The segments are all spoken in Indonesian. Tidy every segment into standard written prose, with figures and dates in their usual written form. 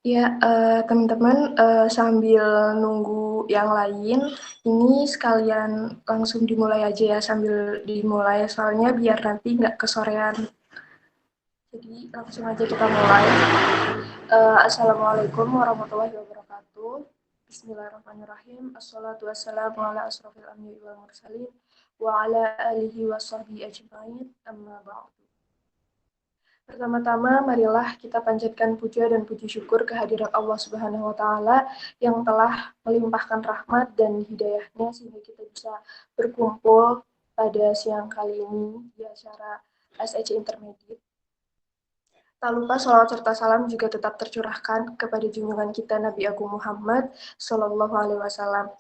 Ya, teman-teman, sambil nunggu yang lain, ini sekalian langsung dimulai aja ya, sambil dimulai, soalnya biar nanti nggak kesorean. Jadi langsung aja kita mulai. Assalamualaikum warahmatullahi wabarakatuh. Bismillahirrahmanirrahim. Assalatu wassalamu ala asrofil anbiya'i wal mursalin wa ala alihi wa sahbihi ajma'in. Amma ba'du. Pertama-tama, marilah kita panjatkan puja dan puji syukur kehadirat Allah Subhanahu wa Ta'ala yang telah melimpahkan rahmat dan hidayahnya sehingga kita bisa berkumpul pada siang kali ini di acara SEC Intermediate. Tak lupa salawat serta salam juga tetap tercurahkan kepada junjungan kita Nabi Agung Muhammad Sallallahu Alaihi Wasallam.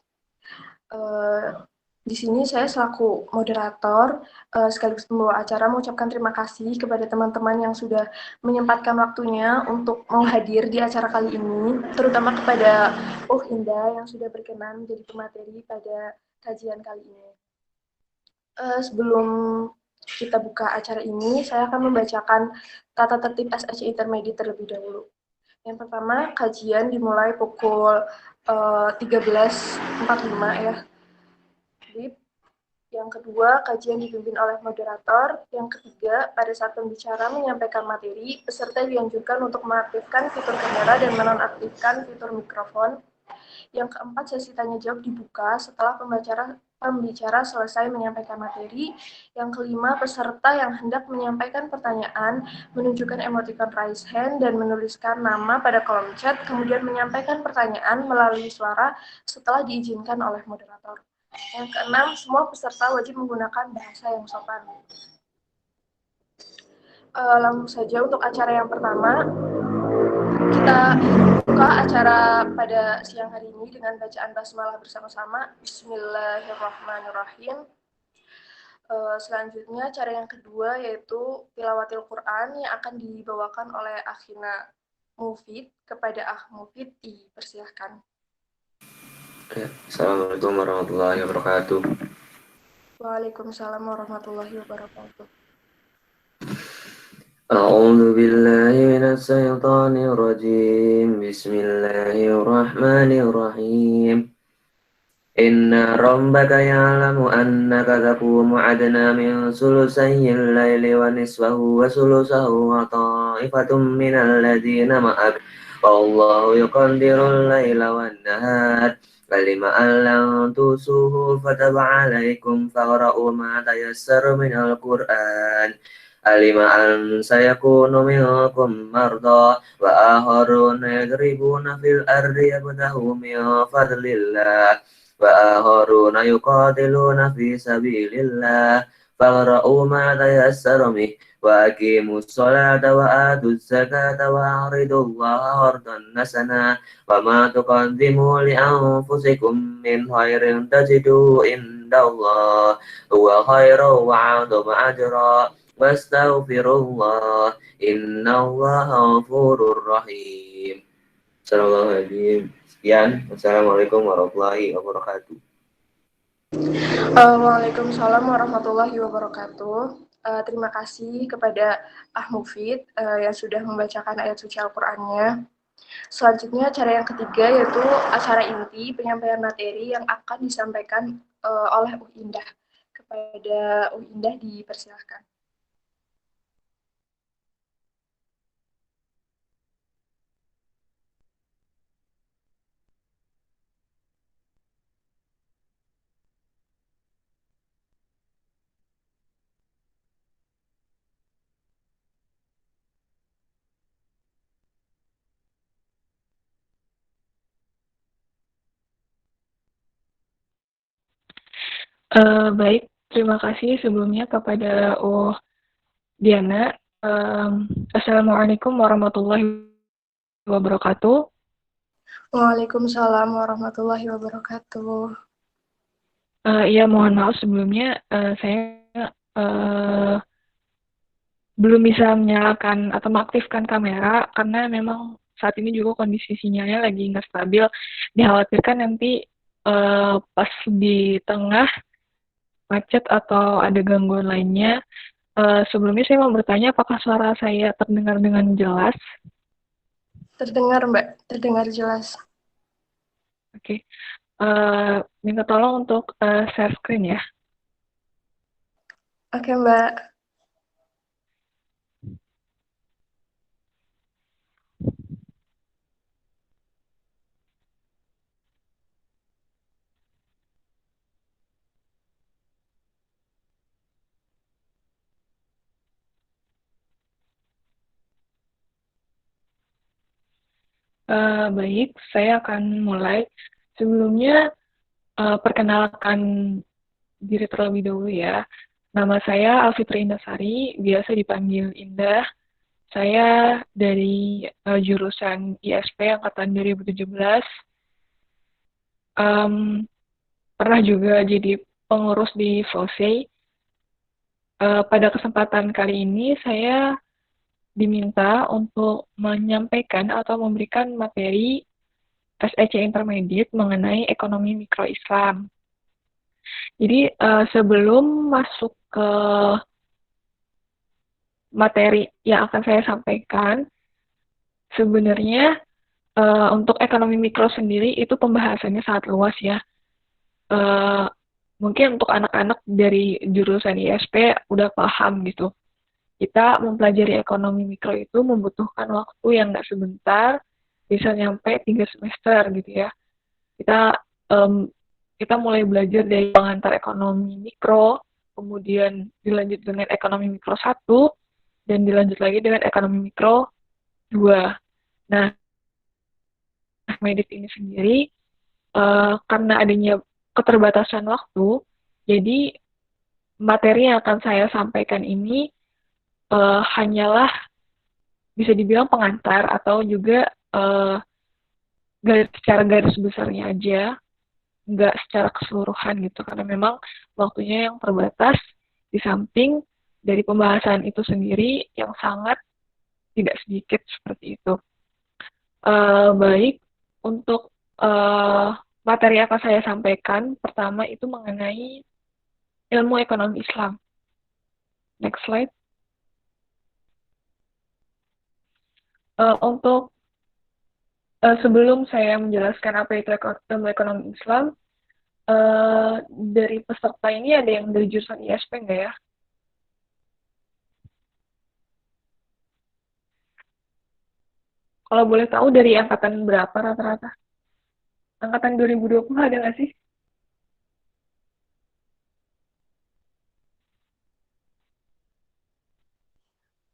Eh, di sini saya selaku moderator sekaligus pembawa acara mengucapkan terima kasih kepada teman-teman yang sudah menyempatkan waktunya untuk mau hadir di acara kali ini, terutama kepada Indah yang sudah berkenan menjadi pemateri pada kajian kali ini. Sebelum kita buka acara ini, saya akan membacakan tata tertib SHI Intermediate terlebih dahulu. Yang pertama, kajian dimulai pukul 13.45 ya. Yang kedua, kajian dipimpin oleh moderator. Yang ketiga, pada saat pembicara menyampaikan materi, peserta dianjurkan untuk mengaktifkan fitur kamera dan menonaktifkan fitur mikrofon. Yang keempat, sesi tanya jawab dibuka setelah pembicara selesai menyampaikan materi. Yang kelima, peserta yang hendak menyampaikan pertanyaan menunjukkan emoticon raise hand dan menuliskan nama pada kolom chat, kemudian menyampaikan pertanyaan melalui suara setelah diizinkan oleh moderator. Yang keenam, semua peserta wajib menggunakan bahasa yang sopan. Langsung saja untuk acara yang pertama, kita buka acara pada siang hari ini dengan bacaan basmalah bersama-sama. Bismillahirrahmanirrahim. Selanjutnya, cara yang kedua yaitu tilawatil Quran yang akan dibawakan oleh Akhina Mufid. Kepada Mufid dipersilahkan. Assalamualaikum warahmatullahi wabarakatuh. Waalaikumsalam warahmatullahi wabarakatuh. A'udzu billahi minasy syaithanir rajim. Bismillahirrahmanirrahim. Inna rabbaka ya'lamu annaka taqumu adna min sulusayil laili wa nisfahu wa sulusahu wa ta'ifatum minal ladzina ma'ak. Wallahu yuqaddirul laila wan nahar. Falima allam tusuhu fataba alaikum faqra'u ma tayassara minal Qur'an. Alima an sayakunu minkum marda wa akharuna yadribuna fil ardi yabtahu min fadlillah wa akharuna yuqatiluna fi sabilillah faqra'u ma tayassara min wa aqimus salata wa atuz zakata wa a'ridullaha qardan hasana wa ma tuqaddimu li anfusikum min khairin tajidu indallah huwa khairan wa 'azama ajra wastaghfirullah innallaha ghafurur rahim. Assalamualaikum. Sekian. Wassalamualaikum warahmatullahi wabarakatuh. Waalaikumsalam warahmatullahi wabarakatuh. Terima kasih kepada Mufid yang sudah membacakan ayat suci Al-Qur'annya. Selanjutnya, cara yang ketiga yaitu acara inti penyampaian materi yang akan disampaikan oleh Indah. Kepada Indah dipersilahkan. Baik, terima kasih sebelumnya kepada Diana. Assalamualaikum warahmatullahi wabarakatuh. Waalaikumsalam warahmatullahi wabarakatuh. Ya, mohon maaf sebelumnya saya belum bisa menyalakan atau mengaktifkan kamera karena memang saat ini juga kondisi sinyalnya lagi nggak stabil. Dikhawatirkan nanti pas di tengah macet atau ada gangguan lainnya. Sebelumnya saya mau bertanya apakah suara saya terdengar dengan jelas? Terdengar, Mbak. Terdengar jelas. Oke. Minta tolong untuk share screen ya. Oke, Mbak. Baik, saya akan mulai. Sebelumnya, perkenalkan diri terlebih dahulu ya. Nama saya Alfitri Indasari, biasa dipanggil Indah. Saya dari jurusan ISP Angkatan 2017. Pernah juga jadi pengurus di FOSE. Pada kesempatan kali ini, saya diminta untuk menyampaikan atau memberikan materi SEC Intermediate mengenai ekonomi mikro Islam. Jadi sebelum masuk ke materi yang akan saya sampaikan, sebenarnya untuk ekonomi mikro sendiri itu pembahasannya sangat luas ya. Mungkin untuk anak-anak dari jurusan ISP udah paham gitu. Kita mempelajari ekonomi mikro itu membutuhkan waktu yang nggak sebentar, bisa nyampe 3 semester gitu ya. Kita mulai belajar dari pengantar ekonomi mikro, kemudian dilanjut dengan ekonomi mikro 1, dan dilanjut lagi dengan ekonomi mikro 2. Nah, medit ini sendiri, karena adanya keterbatasan waktu, jadi materi yang akan saya sampaikan ini hanyalah bisa dibilang pengantar atau juga secara garis besarnya aja, nggak secara keseluruhan gitu, karena memang waktunya yang terbatas, di samping dari pembahasan itu sendiri yang sangat tidak sedikit seperti itu. Baik, untuk materi yang akan saya sampaikan, pertama itu mengenai ilmu ekonomi Islam. Next slide. Untuk sebelum saya menjelaskan apa itu ilmu ekonomi Islam, dari peserta ini ada yang dari jurusan ISP nggak ya? Kalau boleh tahu dari angkatan berapa rata-rata? Angkatan 2020 ada nggak sih?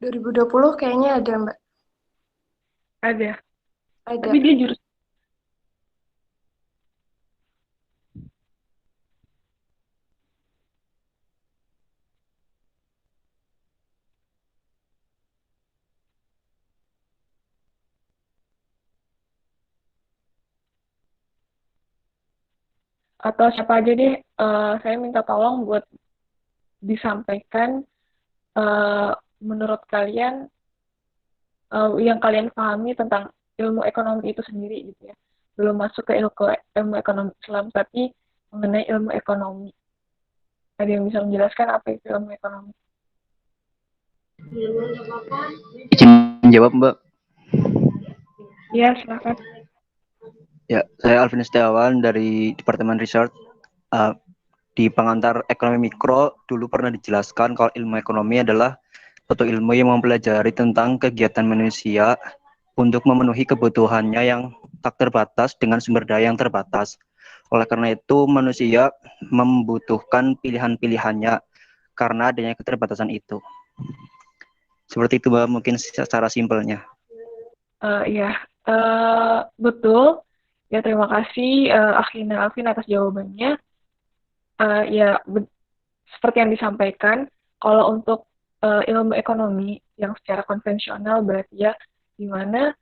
...2020 kayaknya ada, Mbak. Ada. Ada. Tapi dia jurusan atau siapa aja deh, saya minta tolong buat disampaikan menurut kalian yang kalian pahami tentang ilmu ekonomi itu sendiri gitu ya. Belum masuk ke ilmu ekonomi Islam, tapi mengenai ilmu ekonomi. Ada yang bisa menjelaskan apa itu ilmu ekonomi? Izin jawab, Mbak. Ya, silakan. Ya, saya Alvin Setiawan dari Departemen Research. Di pengantar ekonomi mikro dulu pernah dijelaskan kalau ilmu ekonomi adalah suatu ilmu yang mempelajari tentang kegiatan manusia untuk memenuhi kebutuhannya yang tak terbatas dengan sumber daya yang terbatas. Oleh karena itu, manusia membutuhkan pilihan-pilihannya karena adanya keterbatasan itu. Seperti itu, Mbak, mungkin secara simpelnya. Ya, betul. Ya, terima kasih Akhina Alvin atas jawabannya. Ya, seperti yang disampaikan, kalau untuk ilmu ekonomi yang secara konvensional berarti ya, di mana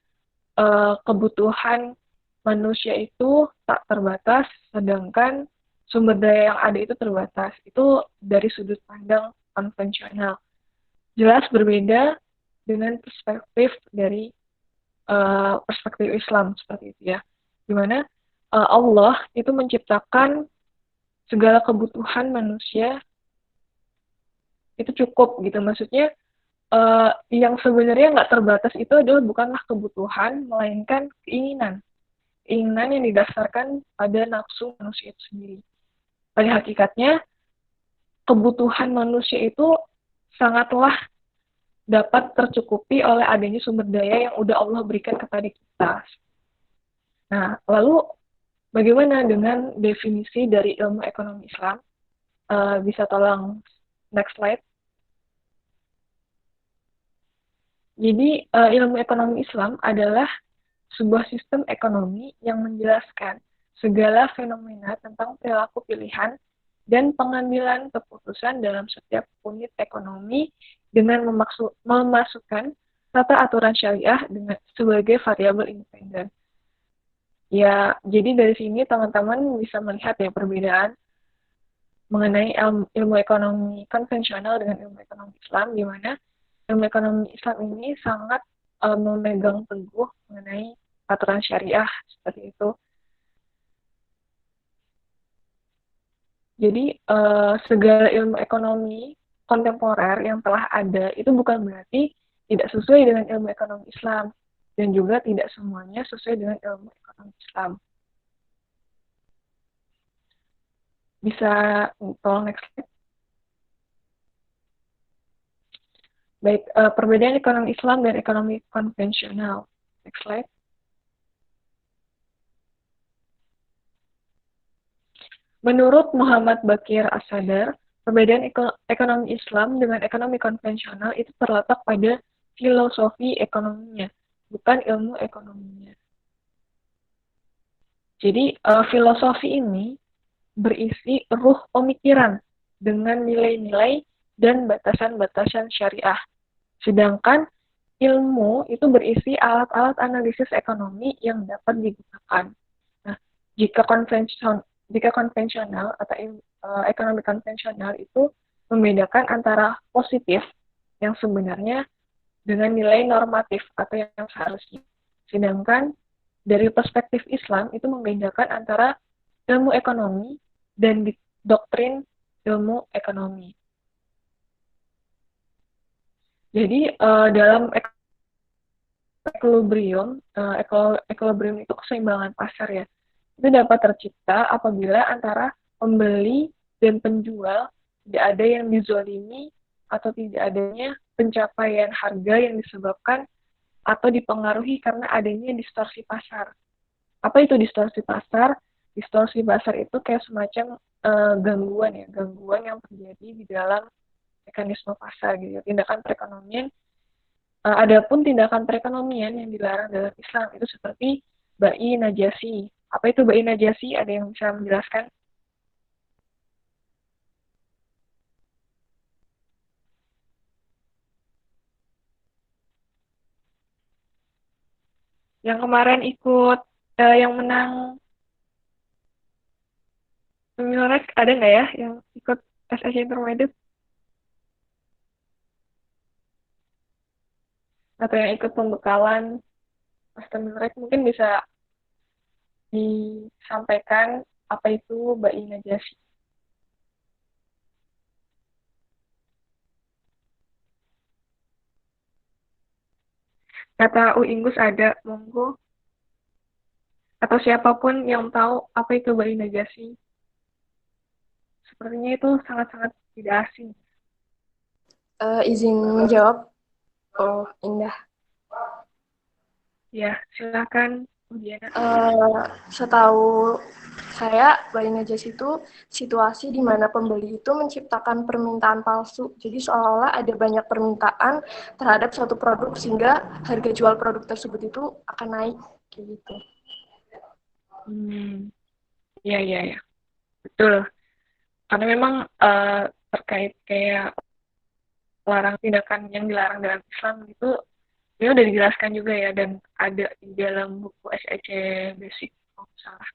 kebutuhan manusia itu tak terbatas, sedangkan sumber daya yang ada itu terbatas. Itu dari sudut pandang konvensional. Jelas berbeda dengan perspektif dari perspektif Islam seperti itu ya. Di mana Allah itu menciptakan segala kebutuhan manusia itu cukup gitu. Maksudnya yang sebenarnya nggak terbatas itu adalah bukanlah kebutuhan, melainkan keinginan. Keinginan yang didasarkan pada nafsu manusia itu sendiri. Pada hakikatnya, kebutuhan manusia itu sangatlah dapat tercukupi oleh adanya sumber daya yang udah Allah berikan kepada kita. Nah, lalu bagaimana dengan definisi dari ilmu ekonomi Islam? Bisa tolong next slide. Jadi, ilmu ekonomi Islam adalah sebuah sistem ekonomi yang menjelaskan segala fenomena tentang perilaku pilihan dan pengambilan keputusan dalam setiap unit ekonomi dengan memasukkan tata aturan syariah sebagai variabel independen. Ya, jadi dari sini teman-teman bisa melihat ya perbedaan mengenai ilmu ekonomi konvensional dengan ilmu ekonomi Islam, di mana ilmu ekonomi Islam ini sangat memegang teguh mengenai aturan syariah seperti itu. Jadi segala ilmu ekonomi kontemporer yang telah ada itu bukan berarti tidak sesuai dengan ilmu ekonomi Islam, dan juga tidak semuanya sesuai dengan ilmu ekonomi Islam. Bisa tolong next slide. Baik, perbedaan ekonomi Islam dan ekonomi konvensional. Next slide. Menurut Muhammad Bakir As-Sadar, perbedaan ekonomi Islam dengan ekonomi konvensional itu terletak pada filosofi ekonominya, bukan ilmu ekonominya. Jadi, filosofi ini berisi ruh pemikiran dengan nilai-nilai dan batasan-batasan syariah. Sedangkan ilmu itu berisi alat-alat analisis ekonomi yang dapat digunakan. Nah, jika konvensional atau ekonomi konvensional itu membedakan antara positif yang sebenarnya dengan nilai normatif atau yang seharusnya. Sedangkan dari perspektif Islam itu membedakan antara ilmu ekonomi dan doktrin ilmu ekonomi. Jadi dalam equilibrium itu keseimbangan pasar ya. Itu dapat tercipta apabila antara pembeli dan penjual tidak ada yang dizolimi atau tidak adanya pencapaian harga yang disebabkan atau dipengaruhi karena adanya distorsi pasar. Apa itu distorsi pasar? Distorsi pasar itu kayak semacam gangguan yang terjadi di dalam mekanisme pasar gitu. Tindakan perekonomian, adapun tindakan perekonomian yang dilarang dalam Islam itu seperti bai najasi. Apa itu bai najasi? Ada yang bisa menjelaskan? Yang kemarin ikut, yang menang Milrek ada nggak ya yang ikut SSC Intermediate? Atau yang ikut pembekalan Master Milrek mungkin bisa disampaikan apa itu bai najasi. Kata U Inggus ada, monggo. Atau siapapun yang tahu apa itu bai najasi. Sepertinya itu sangat-sangat tidak asing. Izin menjawab. Oh, Indah. Ya, silakan, Diana. Setahu saya, bai najasi itu situasi di mana pembeli itu menciptakan permintaan palsu. Jadi seolah-olah ada banyak permintaan terhadap suatu produk sehingga harga jual produk tersebut itu akan naik, kayak gitu. Ya, betul. Karena memang terkait kayak tindakan yang dilarang dalam Islam itu ini udah dijelaskan juga ya, dan ada di dalam buku SEC Basic kalau salah.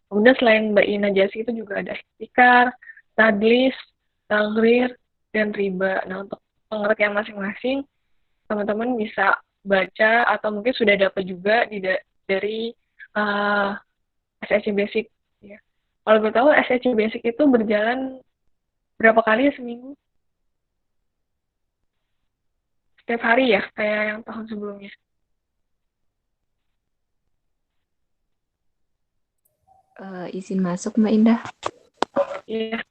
Kemudian selain bai najasi itu juga ada ihtikar, tadlis, taghrir, dan riba. Nah, untuk pengertian masing-masing teman-teman bisa baca atau mungkin sudah dapat juga dari SEC Basic ya. Kalau boleh tahu SEC Basic itu berjalan berapa kali ya seminggu? setiap hari ya, kayak yang tahun sebelumnya. Izin masuk Mbak Indah. Iya.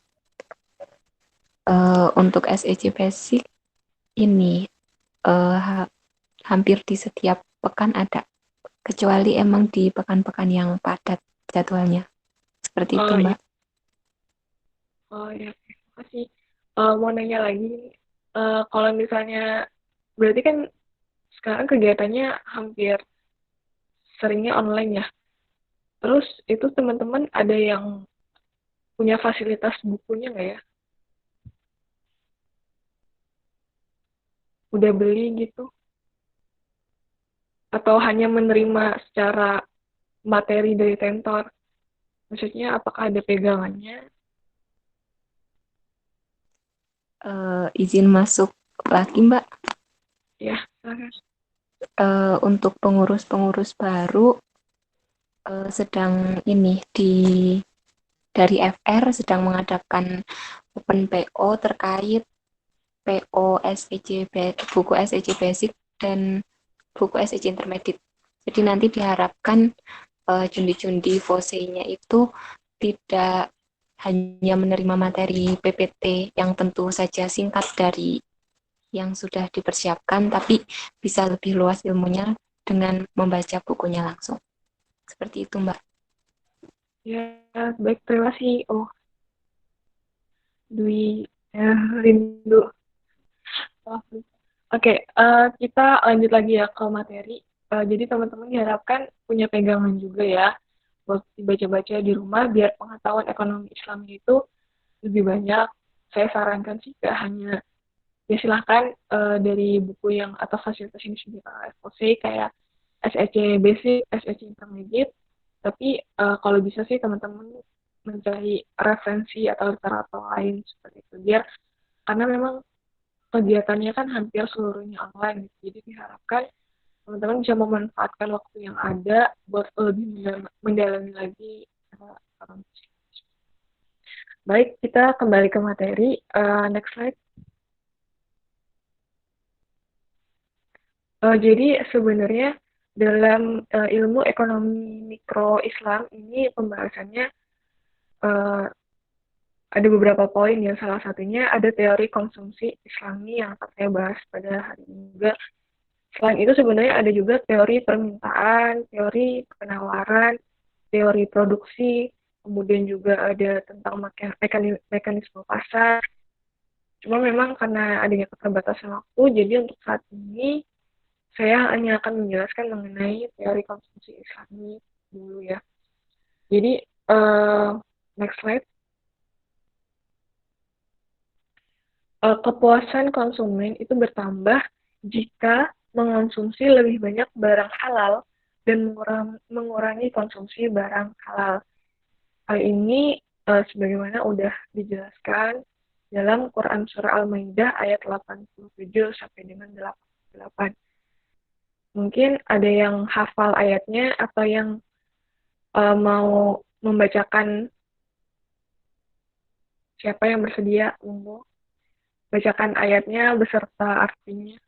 Untuk SEC Basic ini hampir di setiap pekan ada, kecuali emang di pekan-pekan yang padat jadwalnya. Seperti itu Mbak. Iya. Oh ya, terima kasih. Mau nanya lagi, kalau misalnya, berarti kan sekarang kegiatannya hampir seringnya online ya. Terus itu teman-teman ada yang punya fasilitas bukunya nggak ya? Udah beli gitu? Atau hanya menerima secara materi dari tentor? Maksudnya apakah ada pegangannya? Izin masuk lagi Mbak. Ya, silakan. Untuk pengurus-pengurus baru sedang ini dari FR sedang mengadakan Open PO terkait PO SEC buku SEC Basic dan buku SEC Intermediate. Jadi nanti diharapkan jundi-jundi FOSE-nya itu tidak hanya menerima materi PPT yang tentu saja singkat dari yang sudah dipersiapkan, tapi bisa lebih luas ilmunya dengan membaca bukunya langsung. Seperti itu, Mbak. Ya, baik, terima kasih. Oh, Dwi, rindu. Oke, kita lanjut lagi ya ke materi. Jadi teman-teman diharapkan punya pegangan juga ya buat dibaca-baca di rumah biar pengetahuan ekonomi Islam itu lebih banyak. Saya sarankan sih gak hanya ya silahkan dari buku yang atau fasilitas yang disediakan oleh FOC kayak SEC Basic, SEC Intermediate. Tapi kalau bisa sih teman-teman mencari referensi atau literatur lain seperti itu biar karena memang kegiatannya kan hampir seluruhnya online, jadi diharapkan teman-teman bisa memanfaatkan waktu yang ada buat lebih mendalami lagi. Baik, kita kembali ke materi. Next slide. Jadi sebenarnya dalam ilmu ekonomi mikro Islam ini pembahasannya ada beberapa poin ya. Salah satunya ada teori konsumsi Islami yang akan saya bahas pada hari ini juga. Selain itu sebenarnya ada juga teori permintaan, teori penawaran, teori produksi, kemudian juga ada tentang mekanisme pasar. Cuma memang karena adanya keterbatasan waktu, jadi untuk saat ini saya hanya akan menjelaskan mengenai teori konsumsi Islami dulu ya. Jadi, next slide. Kepuasan konsumen itu bertambah jika mengonsumsi lebih banyak barang halal dan mengurangi konsumsi barang halal. Hal ini sebagaimana udah dijelaskan dalam Quran Surah Al-Maidah ayat 87 sampai dengan 88. Mungkin ada yang hafal ayatnya atau yang mau membacakan, siapa yang bersedia untuk bacakan ayatnya beserta artinya.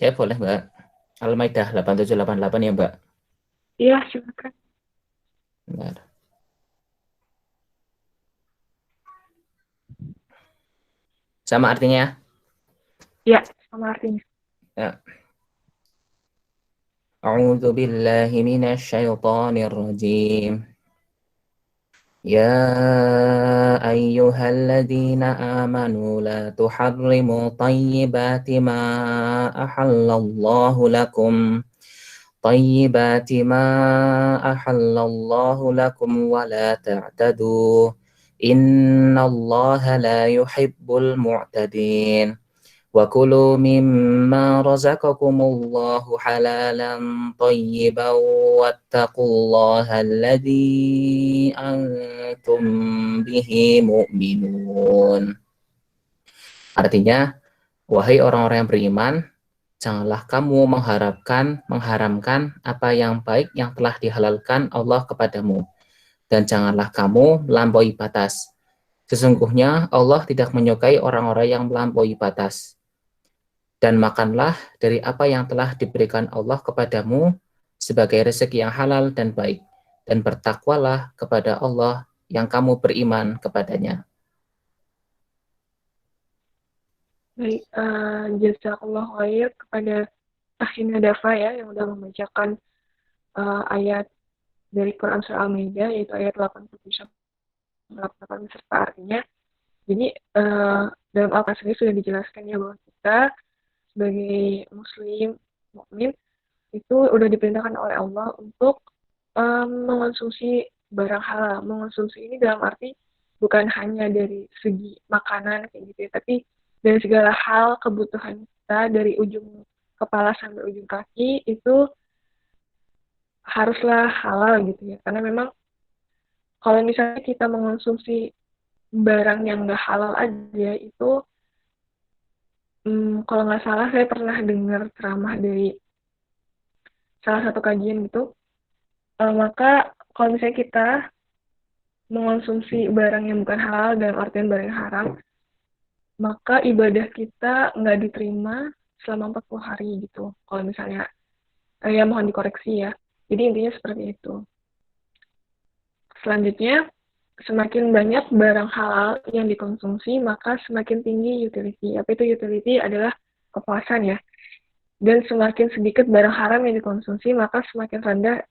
Saya boleh, Mbak. Al-Maidah 8788 ya, Mbak? Iya, silakan. Benar. Sama artinya? Ya, sama artinya. Ya. A'udzu billahi minasyaitonir rajim. Ya ayyuhalladzina amanu la tuharrimu tayyibati ma ahallallahu lakum. Tayyibati ma ahallallahu lakum wa la ta'tadu. Innallaha la yuhibbul mu'tadin. وكلوا مما رزقكم الله حلالا طيبا واتقوا الله الذي أنتم به مؤمنون. Artinya, wahai orang-orang yang beriman, janganlah kamu mengharamkan apa yang baik yang telah dihalalkan Allah kepadamu, dan janganlah kamu melampaui batas. Sesungguhnya Allah tidak menyukai orang-orang yang melampaui batas. Dan makanlah dari apa yang telah diberikan Allah kepadamu sebagai rezeki yang halal dan baik, dan bertakwalah kepada Allah yang kamu beriman kepadanya. Baik, jazakallah khair kepada Akhina Dafa ya yang sudah membacakan ayat dari Quran Surah Al-Maidah, yaitu ayat 87 serta artinya. Jadi dalam Al-Qasas ini sudah dijelaskan ya bahwa kita sebagai muslim mukmin itu udah diperintahkan oleh Allah untuk mengonsumsi barang halal. Mengonsumsi ini dalam arti bukan hanya dari segi makanan kayak gitu ya, tapi dari segala hal kebutuhan kita dari ujung kepala sampai ujung kaki itu haruslah halal gitu ya. Karena memang kalau misalnya kita mengonsumsi barang yang nggak halal aja itu kalau nggak salah saya pernah dengar ceramah dari salah satu kajian gitu, maka kalau misalnya kita mengonsumsi barang yang bukan halal dalam artian barang yang haram, maka ibadah kita nggak diterima selama 40 hari gitu. Kalau misalnya, ya mohon dikoreksi ya. Jadi intinya seperti itu. Selanjutnya, semakin banyak barang halal yang dikonsumsi, maka semakin tinggi utility. Apa itu utility? Adalah kepuasan ya. Dan semakin sedikit barang haram yang dikonsumsi, maka semakin rendah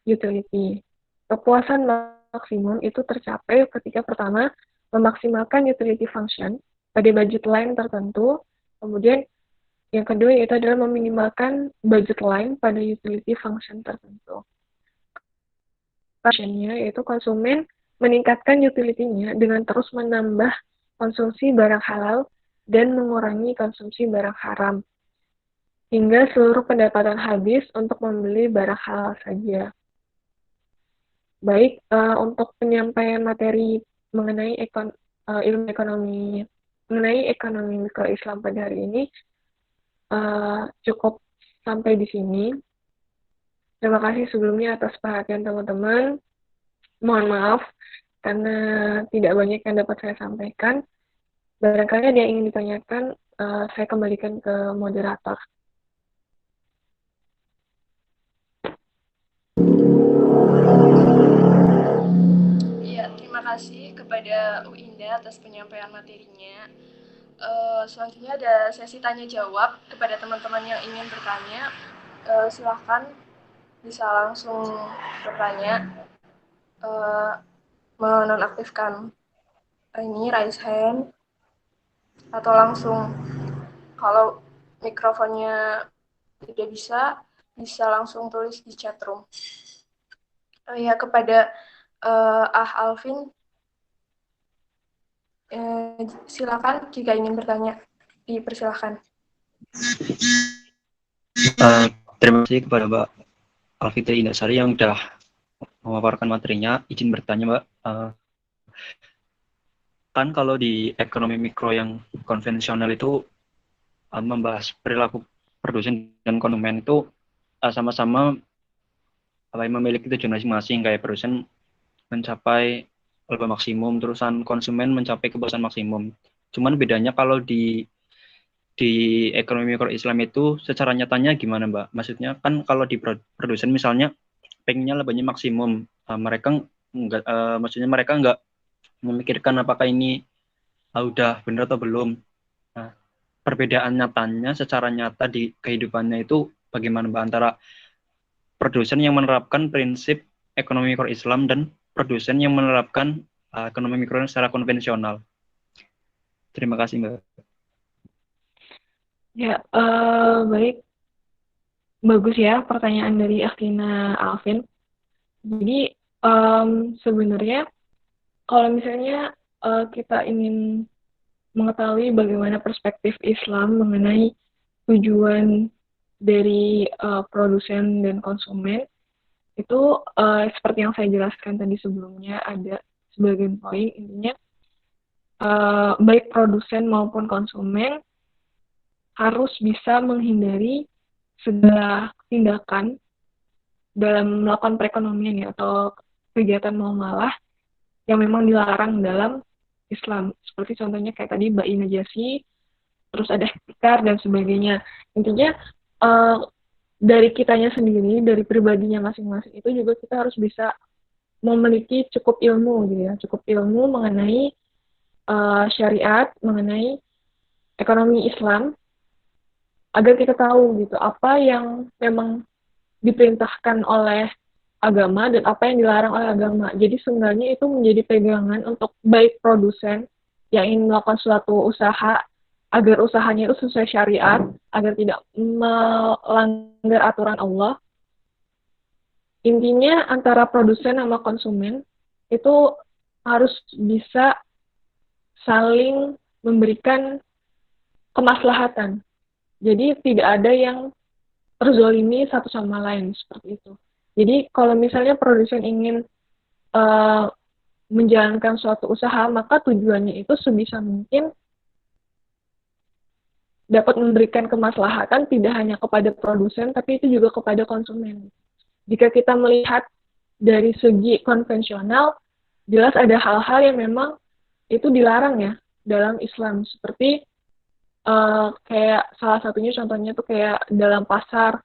utility. Kepuasan maksimum itu tercapai ketika pertama, memaksimalkan utility function pada budget line tertentu. Kemudian yang kedua yaitu adalah meminimalkan budget line pada utility function tertentu. Functionnya yaitu konsumen meningkatkan utility-nya dengan terus menambah konsumsi barang halal dan mengurangi konsumsi barang haram, hingga seluruh pendapatan habis untuk membeli barang halal saja. Baik, untuk penyampaian materi mengenai ilmu ekonomi, mengenai ekonomi mikro Islam pada hari ini, cukup sampai di sini. Terima kasih sebelumnya atas perhatian teman-teman. Mohon maaf karena tidak banyak yang dapat saya sampaikan. Barangkali ada yang ingin ditanyakan, saya kembalikan ke moderator. Iya, terima kasih kepada U Indah atas penyampaian materinya. Selanjutnya ada sesi tanya jawab kepada teman-teman yang ingin bertanya. Silahkan bisa langsung bertanya. Menonaktifkan ini raise hand atau langsung kalau mikrofonnya tidak bisa langsung tulis di chat room. Ya kepada Alvin, silakan jika ingin bertanya, dipersilakan. Terima kasih kepada Mbak Alfitri Indasari yang sudah memaparkan materinya. Izin bertanya Mbak, kan kalau di ekonomi mikro yang konvensional itu membahas perilaku produsen dan konsumen itu sama-sama memiliki tujuan masing-masing, kayak produsen mencapai laba maksimum, terusan konsumen mencapai kepuasan maksimum. Cuman bedanya kalau di ekonomi mikro Islam itu secara nyatanya gimana Mbak? Maksudnya kan kalau di produsen misalnya pengennya labanya maksimum, mereka nggak, maksudnya mereka nggak memikirkan apakah ini udah benar atau belum. Nah, perbedaan nyatanya secara nyata di kehidupannya itu bagaimana Mbak antara produsen yang menerapkan prinsip ekonomi mikro Islam dan produsen yang menerapkan ekonomi mikro secara konvensional? Terima kasih Mbak. Ya, baik. Bagus ya pertanyaan dari Akhina Alvin. Jadi sebenarnya kalau misalnya kita ingin mengetahui bagaimana perspektif Islam mengenai tujuan dari produsen dan konsumen, itu seperti yang saya jelaskan tadi sebelumnya, ada sebagian poin. Intinya baik produsen maupun konsumen harus bisa menghindari segala tindakan dalam melakukan perekonomian ya, atau kegiatan muamalah yang memang dilarang dalam Islam. Seperti contohnya kayak tadi bai najasi, terus ada ihtikar dan sebagainya. Intinya dari kitanya sendiri, dari pribadinya masing-masing itu juga kita harus bisa memiliki cukup ilmu gitu ya, cukup ilmu mengenai syariat, mengenai ekonomi Islam, agar kita tahu gitu apa yang memang diperintahkan oleh agama dan apa yang dilarang oleh agama. Jadi sebenarnya itu menjadi pegangan untuk baik produsen yang ingin melakukan suatu usaha, agar usahanya itu sesuai syariat, agar tidak melanggar aturan Allah. Intinya antara produsen sama konsumen itu harus bisa saling memberikan kemaslahatan. Jadi tidak ada yang terzolimi satu sama lain, seperti itu. Jadi kalau misalnya produsen ingin menjalankan suatu usaha, maka tujuannya itu sebisa mungkin dapat memberikan kemaslahatan tidak hanya kepada produsen, tapi itu juga kepada konsumen. Jika kita melihat dari segi konvensional, jelas ada hal-hal yang memang itu dilarang ya dalam Islam. Seperti kayak salah satunya contohnya tuh kayak dalam pasar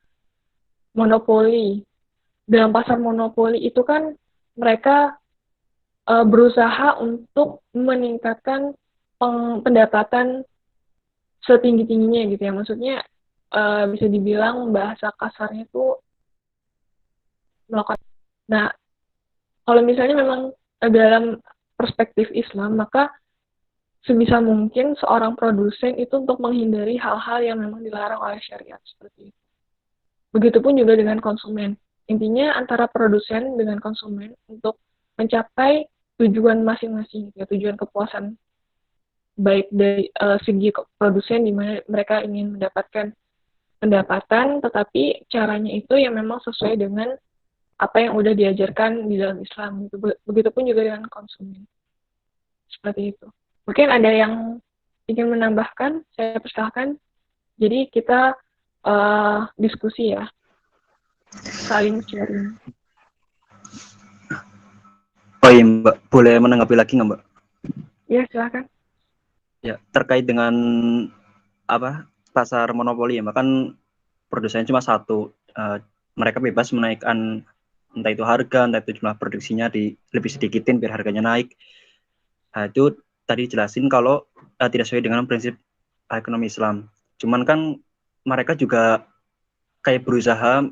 monopoli. Dalam pasar monopoli itu kan mereka berusaha untuk meningkatkan pendapatan setinggi-tingginya gitu ya. Maksudnya bisa dibilang bahasa kasarnya tuh melakukan. Nah, kalau misalnya memang dalam perspektif Islam, maka sebisa mungkin seorang produsen itu untuk menghindari hal-hal yang memang dilarang oleh syariat seperti itu. Begitupun juga dengan konsumen. Intinya antara produsen dengan konsumen untuk mencapai tujuan masing-masing, ya, tujuan kepuasan baik dari segi produsen di mana mereka ingin mendapatkan pendapatan, tetapi caranya itu yang memang sesuai dengan apa yang udah diajarkan di dalam Islam. Begitupun juga dengan konsumen. Seperti itu. Mungkin ada yang ingin menambahkan, saya persilahkan. Jadi kita diskusi ya, saling sharing. Oh iya Mbak, boleh menanggapi lagi nggak Mbak? Ya, silakan. Ya, terkait dengan pasar monopoli ya, bahkan produsennya cuma satu, mereka bebas menaikkan entah itu harga, entah itu jumlah produksinya lebih sedikitin biar harganya naik. Nah, itu tadi jelasin kalau tidak sesuai dengan prinsip ekonomi Islam. Cuman kan mereka juga kayak berusaha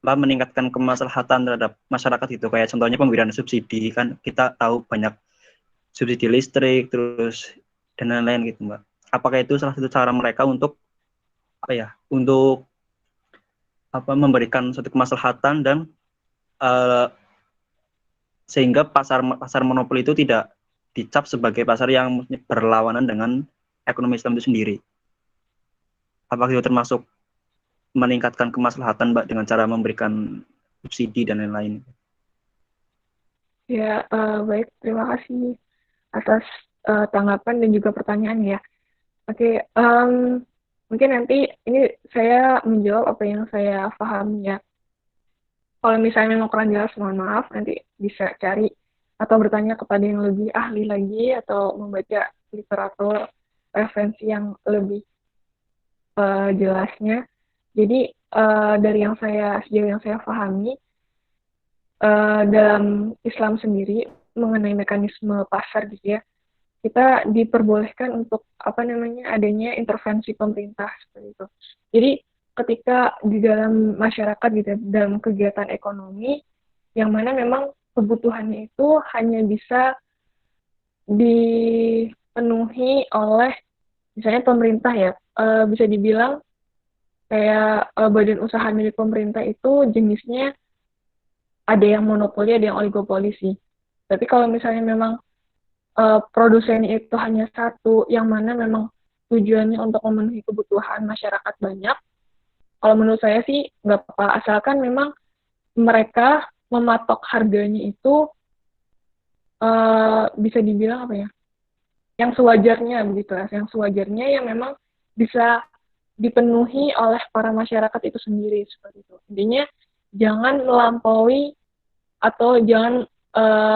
meningkatkan kemaslahatan terhadap masyarakat itu, kayak contohnya pemberian subsidi, kan kita tahu banyak subsidi listrik terus dan lain-lain gitu Mbak. Apakah itu salah satu cara mereka untuk memberikan suatu kemaslahatan dan sehingga pasar monopoli itu tidak dicap sebagai pasar yang berlawanan dengan ekonomi Islam itu sendiri? Apakah itu termasuk meningkatkan kemaslahatan Mbak dengan cara memberikan subsidi dan lain-lain? Ya, baik, terima kasih atas tanggapan dan juga pertanyaan ya. Oke, mungkin nanti ini saya menjawab apa yang saya pahami ya. Kalau misalnya memang kurang jelas, mohon maaf, nanti bisa cari atau bertanya kepada yang lebih ahli lagi atau membaca literatur referensi yang lebih jelasnya. Jadi dari sejauh yang saya pahami, dalam Islam sendiri mengenai mekanisme pasar gitu ya, kita diperbolehkan untuk adanya intervensi pemerintah seperti itu. Jadi ketika di dalam masyarakat gitu, dalam kegiatan ekonomi yang mana memang kebutuhannya itu hanya bisa dipenuhi oleh misalnya pemerintah ya, bisa dibilang kayak badan usaha milik pemerintah itu jenisnya ada yang monopoli, ada yang oligopoli sih. Tapi kalau misalnya memang produsen itu hanya satu, yang mana memang tujuannya untuk memenuhi kebutuhan masyarakat banyak, kalau menurut saya sih nggak apa-apa, asalkan memang mereka mematok harganya itu bisa dibilang apa ya, yang sewajarnya begitu ya, yang sewajarnya yang memang bisa dipenuhi oleh para masyarakat itu sendiri, seperti itu. Intinya jangan melampaui atau jangan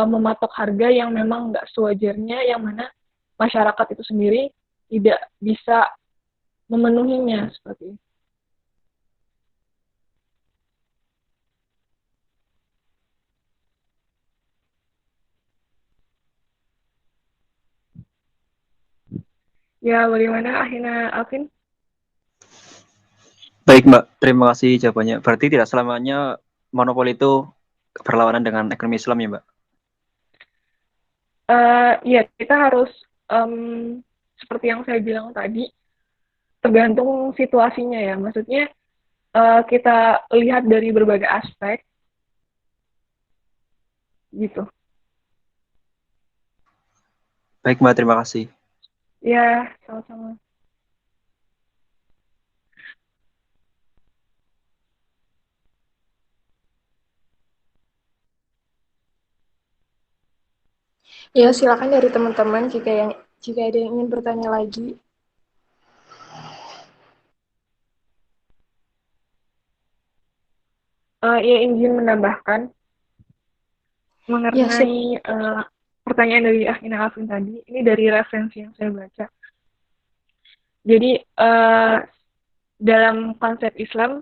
mematok harga yang memang nggak sewajarnya, yang mana masyarakat itu sendiri tidak bisa memenuhinya, seperti itu. Ya, bagaimana akhirnya Alvin? Baik Mbak, terima kasih jawabannya. Berarti tidak selamanya monopoli itu berlawanan dengan ekonomi Islam ya Mbak? Ya, kita harus seperti yang saya bilang tadi, tergantung situasinya ya. Maksudnya kita lihat dari berbagai aspek, gitu. Baik Mbak, terima kasih. Ya, sama-sama. Ya, silakan dari teman-teman jika ada yang ingin bertanya lagi. Ya, izin menambahkan mengenai pertanyaan dari Akhina Alvin tadi. Ini dari referensi yang saya baca. Jadi dalam konsep Islam,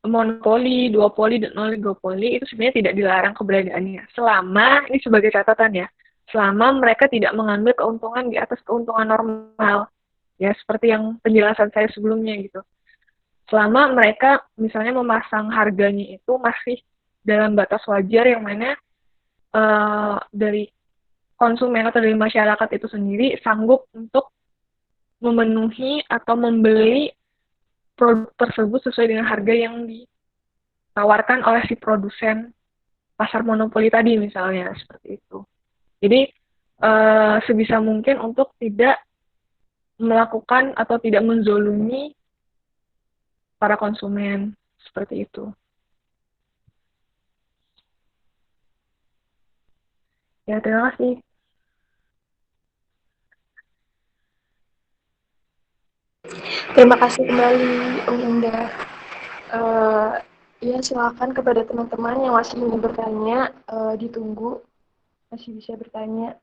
monopoli, duopoli, dan oligopoli itu sebenarnya tidak dilarang keberadaannya. Selama, ini sebagai catatan ya, selama mereka tidak mengambil keuntungan di atas keuntungan normal. Ya, seperti yang penjelasan saya sebelumnya gitu. Selama mereka misalnya memasang harganya itu masih dalam batas wajar, yang mana dari konsumen atau dari masyarakat itu sendiri sanggup untuk memenuhi atau membeli produk tersebut sesuai dengan harga yang ditawarkan oleh si produsen pasar monopoli tadi misalnya, seperti itu. Jadi sebisa mungkin untuk tidak melakukan atau tidak menzolimi para konsumen, seperti itu. Ya, terima kasih. Terima kasih kembali, Om Indah. Ya, silakan kepada teman-teman yang masih ingin bertanya, ditunggu, masih bisa bertanya.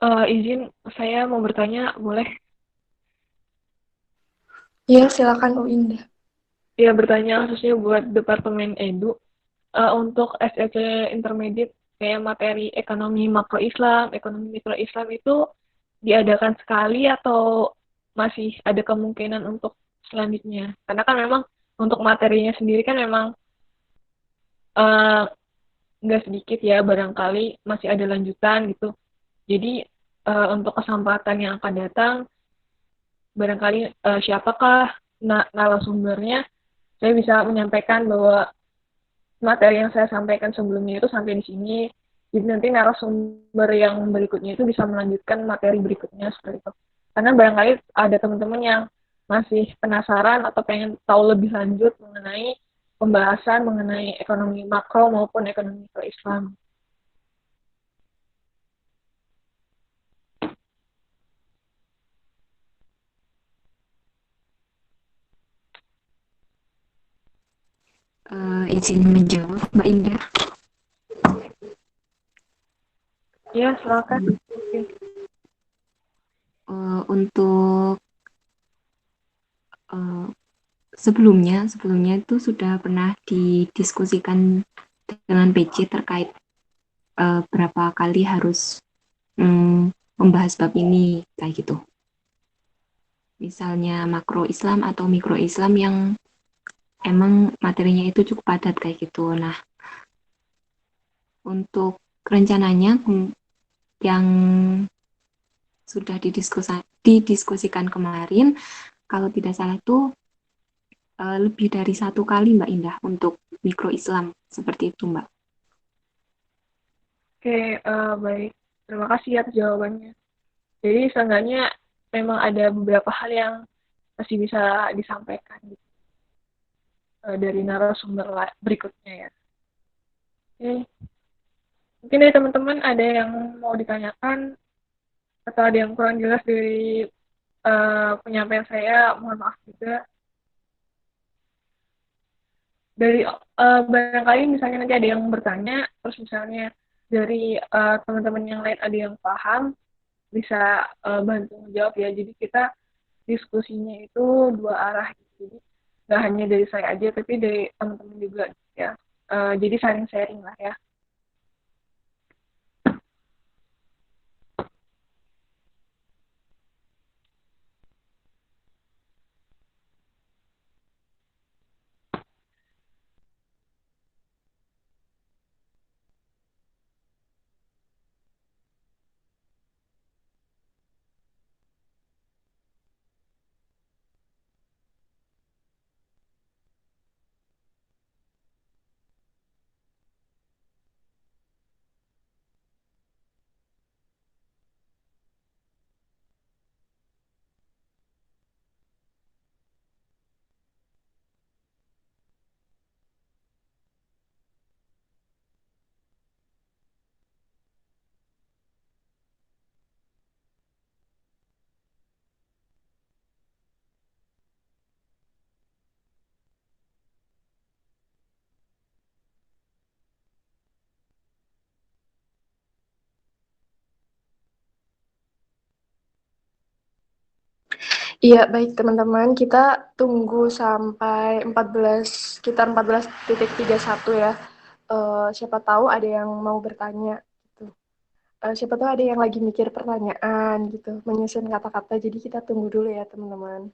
Izin, saya mau bertanya, boleh? Ya, silakan, Om Indah. Ya, bertanya khususnya buat Departemen Edu. Untuk SEC Intermediate, kayak materi ekonomi makro Islam, ekonomi mikro Islam itu diadakan sekali atau masih ada kemungkinan untuk selanjutnya? Karena kan memang untuk materinya sendiri kan memang nggak sedikit ya, barangkali masih ada lanjutan gitu. Jadi untuk kesempatan yang akan datang, barangkali siapakah narasumbernya, saya bisa menyampaikan bahwa materi yang saya sampaikan sebelumnya itu sampai di sini. Jadi nanti narasumber yang berikutnya itu bisa melanjutkan materi berikutnya, seperti itu. Karena barangkali ada teman-teman yang masih penasaran atau pengen tahu lebih lanjut mengenai pembahasan mengenai ekonomi makro maupun ekonomi mikro Islam. Izin menjawab, Mbak Indah. Iya, silakan. Oke. Untuk sebelumnya itu sudah pernah didiskusikan dengan PJ terkait berapa kali harus membahas bab ini kayak gitu. Misalnya makro Islam atau mikro Islam yang emang materinya itu cukup padat kayak gitu. Nah, untuk rencananya yang sudah didiskusikan kemarin, kalau tidak salah itu lebih dari 1 kali Mbak Indah untuk mikro Islam seperti itu Mbak. Oke, baik. Terima kasih atas jawabannya. Jadi seenggaknya memang ada beberapa hal yang masih bisa disampaikan gitu, dari narasumber berikutnya ya. Oke, mungkin dari teman-teman ada yang mau ditanyakan atau ada yang kurang jelas dari penyampaian saya, mohon maaf juga. Dari barangkali misalnya nanti ada yang bertanya, terus misalnya dari teman-teman yang lain ada yang paham, bisa bantu menjawab ya. Jadi kita diskusinya itu dua arah. Jadi nggak hanya dari saya aja, tapi dari teman-teman juga ya. Jadi saling sharing lah ya. Iya, baik teman-teman, kita tunggu sampai 14, sekitar 14.31 ya. Siapa tahu ada yang mau bertanya gitu. Siapa tahu ada yang lagi mikir pertanyaan gitu, menyusun kata-kata. Jadi kita tunggu dulu ya teman-teman.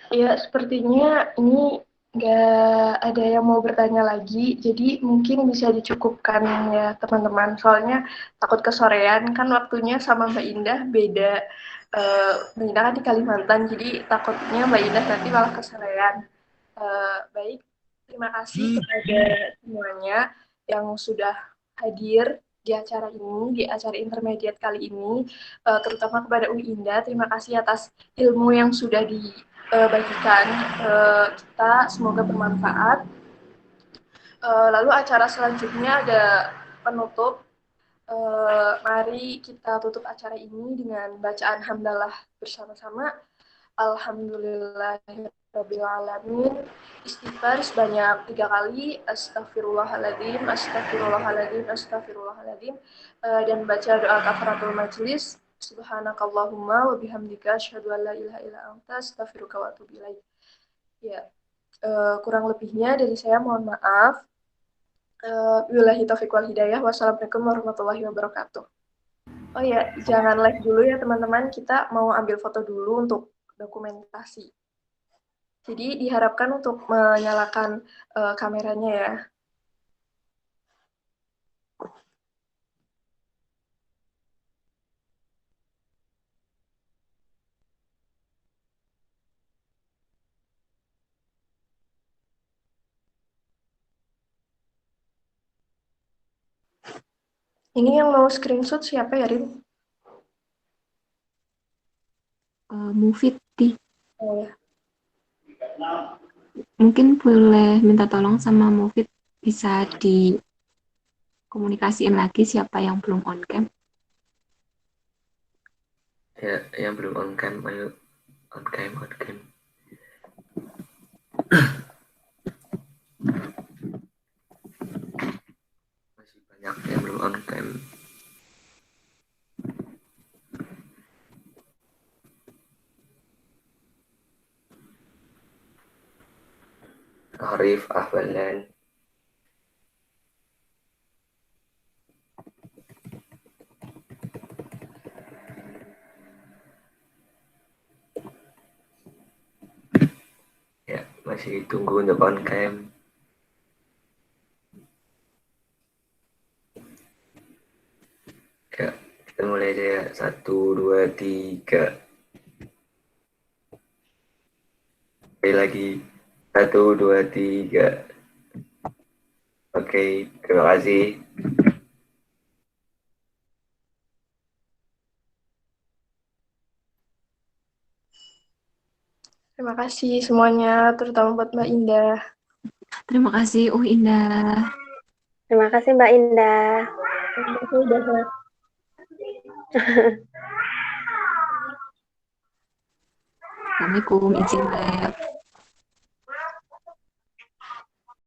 Ya, sepertinya ini nggak ada yang mau bertanya lagi, jadi mungkin bisa dicukupkan ya teman-teman. Soalnya takut kesorean, kan waktunya sama Mbak Indah beda. Mbak Indah kan di Kalimantan, jadi takutnya Mbak Indah nanti malah kesorean. Baik, terima kasih kepada semuanya yang sudah hadir di acara ini, di acara intermediate kali ini, terutama kepada UI Indah. Terima kasih atas ilmu yang sudah dibagikan kita, semoga bermanfaat. Lalu acara selanjutnya ada penutup. Mari kita tutup acara ini dengan bacaan hamdalah bersama-sama. Alhamdulillahirabbil alamin. Istighfar sebanyak 3 kali. Astagfirullahaladzim, astagfirullahaladzim, astagfirullahaladzim. Dan baca doa kafaratul majlis. Subhanakallahumma wa bihamdika asyhadu an la ilaha illa anta astaghfiruka wa atubu ilaik. Ya, kurang lebihnya dari saya mohon maaf. Billahi taufiq wal hidayah. Wassalamualaikum warahmatullahi wabarakatuh. Oh ya, jangan live dulu ya teman-teman. Kita mau ambil foto dulu untuk dokumentasi. Jadi diharapkan untuk menyalakan kameranya ya. Ini yang mau screenshot siapa ya, Rin? Mufid di. Oh ya. Mungkin boleh minta tolong sama Mufid, bisa dikomunikasiin lagi siapa yang belum on cam. Ya, yang belum on cam, ayo on cam. Masih banyak yang belum on cam. Arif Ahwalan. Ya, masih tunggu untuk on cam. Ya, kita mulai aja ya. 1, 2, 3. Sekali lagi. 1, 2, 3. Oke, terima kasih. Terima kasih semuanya, terutama buat Mbak Indah. Terima kasih Indah. Terima kasih Mbak Indah. Terima kasih udah Assalamualaikum, izin live.